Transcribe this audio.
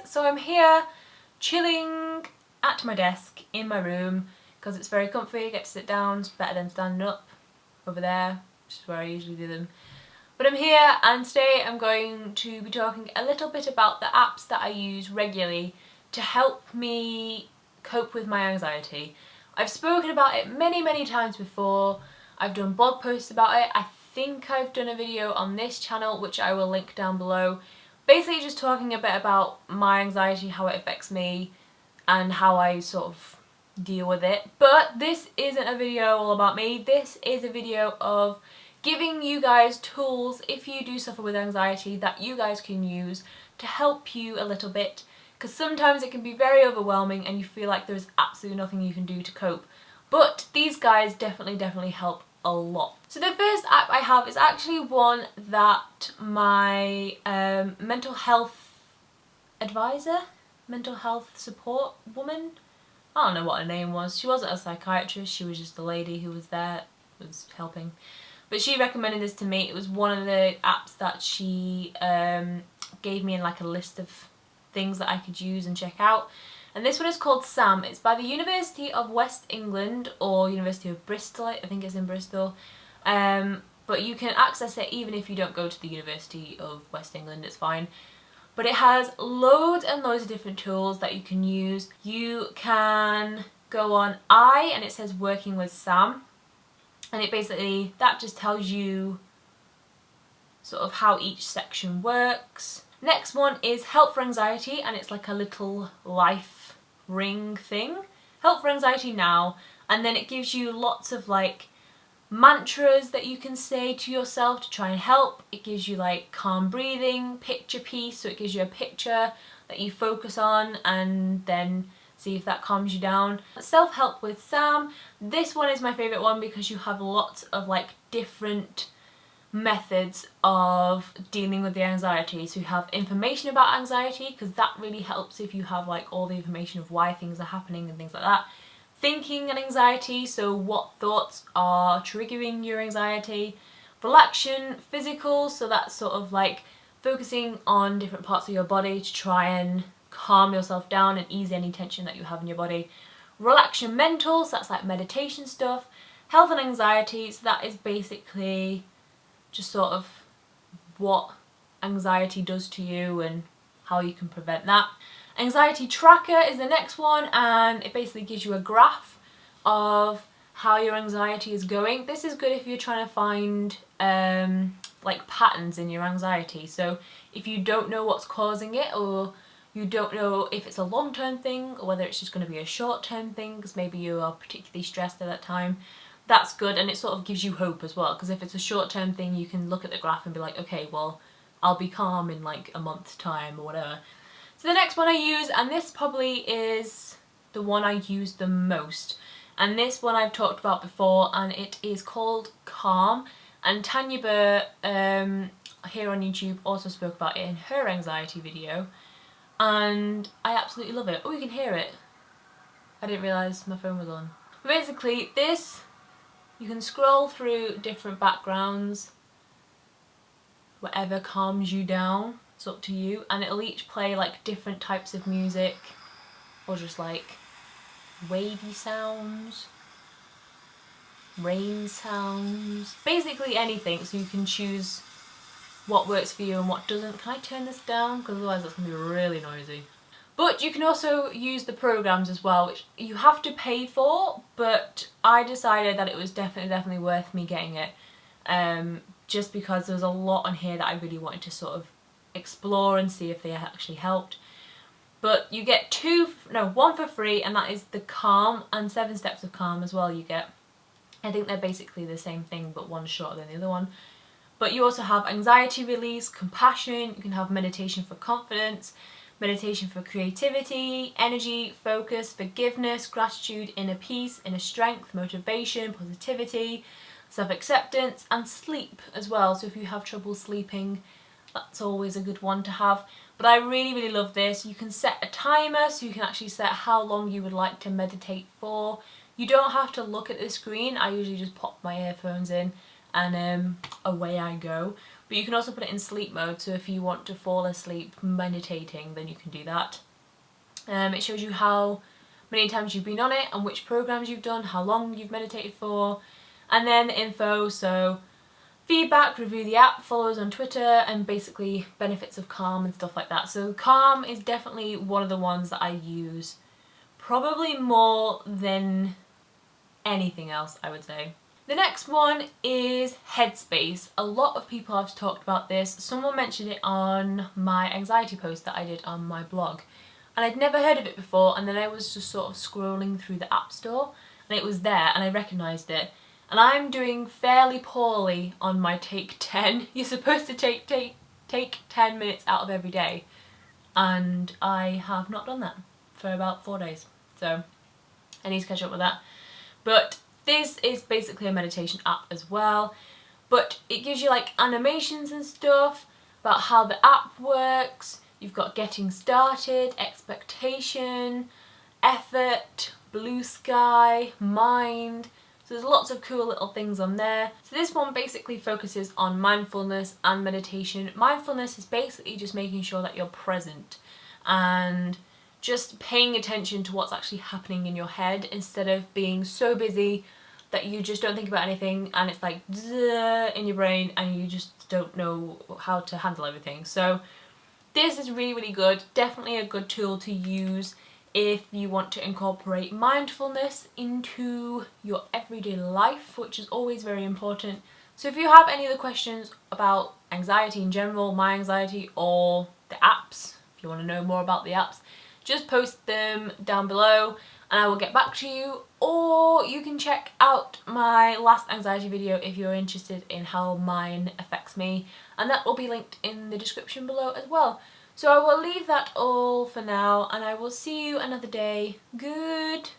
So I'm here chilling at my desk in my room because it's very comfy. I get to sit down, it's better than standing up over there, which is where I usually do them. But I'm here, and today I'm going to be talking a little bit about the apps that I use regularly to help me cope with my anxiety. I've spoken about it many times before. I've done blog posts about it. I think I've done a video on this channel which I will link down below. Basically just talking a bit about my anxiety, how it affects me and how I sort of deal with it. But this isn't a video all about me. This is a video of giving you guys tools if you do suffer with anxiety that you guys can use to help you a little bit, because sometimes it can be very overwhelming and you feel like there's absolutely nothing you can do to cope. But these guys definitely help a lot. So the first app I have is actually one that my mental health advisor, mental health support woman, I don't know what her name was. She wasn't a psychiatrist, she was just a lady who was there, was helping. But she recommended this to me. It was one of the apps that she gave me in like a list of things that I could use and check out. And this one is called SAM. It's by the University of West England, or University of Bristol, I think it's in Bristol. But you can access it even if you don't go to the University of West England, it's fine. But it has loads and loads of different tools that you can use. You can go on and it says working with SAM. And it basically, that just tells you sort of how each section works. Next one is Help for Anxiety, and it's like a little life ring thing. Help for Anxiety now, and then it gives you lots of like mantras that you can say to yourself to try and help. It gives you like calm breathing, picture piece, so it gives you a picture that you focus on and then see if that calms you down. Self-help with Sam. This one is my favourite one because you have lots of like different methods of dealing with the anxiety. So you have information about anxiety, because that really helps if you have like all the information of why things are happening and things like that. Thinking and anxiety, so what thoughts are triggering your anxiety. Relaxation, physical, so that's sort of like focusing on different parts of your body to try and calm yourself down and ease any tension that you have in your body. Relaxation mental, so that's like meditation stuff. Health and anxiety, so that is basically just sort of what anxiety does to you and how you can prevent that. Anxiety tracker is the next one, and it basically gives you a graph of how your anxiety is going. This is good if you're trying to find like patterns in your anxiety. So if you don't know what's causing it, or you don't know if it's a long-term thing or whether it's just going to be a short-term thing because maybe you are particularly stressed at that time, that's good, and it sort of gives you hope as well, because if it's a short-term thing you can look at the graph and be like, okay, well, I'll be calm in like a month's time or whatever. So the next one I use, and this probably is the one I use the most, and this one I've talked about before, and it is called Calm, and Tanya Burr here on YouTube also spoke about it in her anxiety video, and I absolutely love it. Oh, you can hear it. I didn't realise my phone was on. But basically this, you can scroll through different backgrounds, whatever calms you down, it's up to you, and it'll each play like different types of music, or just like wavy sounds, rain sounds, basically anything, so you can choose what works for you and what doesn't. Can I turn this down? Because otherwise that's going to be really noisy. But you can also use the programs as well, which you have to pay for, but I decided that it was definitely worth me getting it, just because there's a lot on here that I really wanted to sort of explore and see if they actually helped. But you get one for free, and that is the Calm, and 7 Steps of Calm as well you get. I think they're basically the same thing, but one's shorter than the other one. But you also have anxiety release, compassion, you can have meditation for confidence, meditation for creativity, energy, focus, forgiveness, gratitude, inner peace, inner strength, motivation, positivity, self-acceptance, and sleep as well. So if you have trouble sleeping, that's always a good one to have. But I really love this. You can set a timer, so you can actually set how long you would like to meditate for. You don't have to look at the screen. I usually just pop my earphones in and away I go. but you can also put it in sleep mode, so if you want to fall asleep meditating, then you can do that. It shows you how many times you've been on it and which programs you've done, how long you've meditated for, and then the info, so feedback, review the app, follow us on Twitter, and basically benefits of Calm and stuff like that. So Calm is definitely one of the ones that I use probably more than anything else, I would say. The next one is Headspace. A lot of people have talked about this. Someone mentioned it on my anxiety post that I did on my blog. And I'd never heard of it before, and then I was just sort of scrolling through the App Store and it was there and I recognised it. And I'm doing fairly poorly on my take 10. You're supposed to take 10 minutes out of every day, and I have not done that for about 4 days. So I need to catch up with that. But this is basically a meditation app as well, but it gives you like animations and stuff about how the app works. You've got getting started, expectation, effort, blue sky, mind. So there's lots of cool little things on there. So this one basically focuses on mindfulness and meditation. Mindfulness is basically just making sure that you're present and just paying attention to what's actually happening in your head instead of being so busy that you just don't think about anything and it's like in your brain and you just don't know how to handle everything. So this is really, really good. Definitely a good tool to use if you want to incorporate mindfulness into your everyday life, which is always very important. So if you have any other questions about anxiety in general, my anxiety, or the apps, if you want to know more about the apps, just post them down below and I will get back to you. Or you can check out my last anxiety video if you're interested in how mine affects me, and that will be linked in the description below as well. So I will leave that all for now and I will see you another day. Good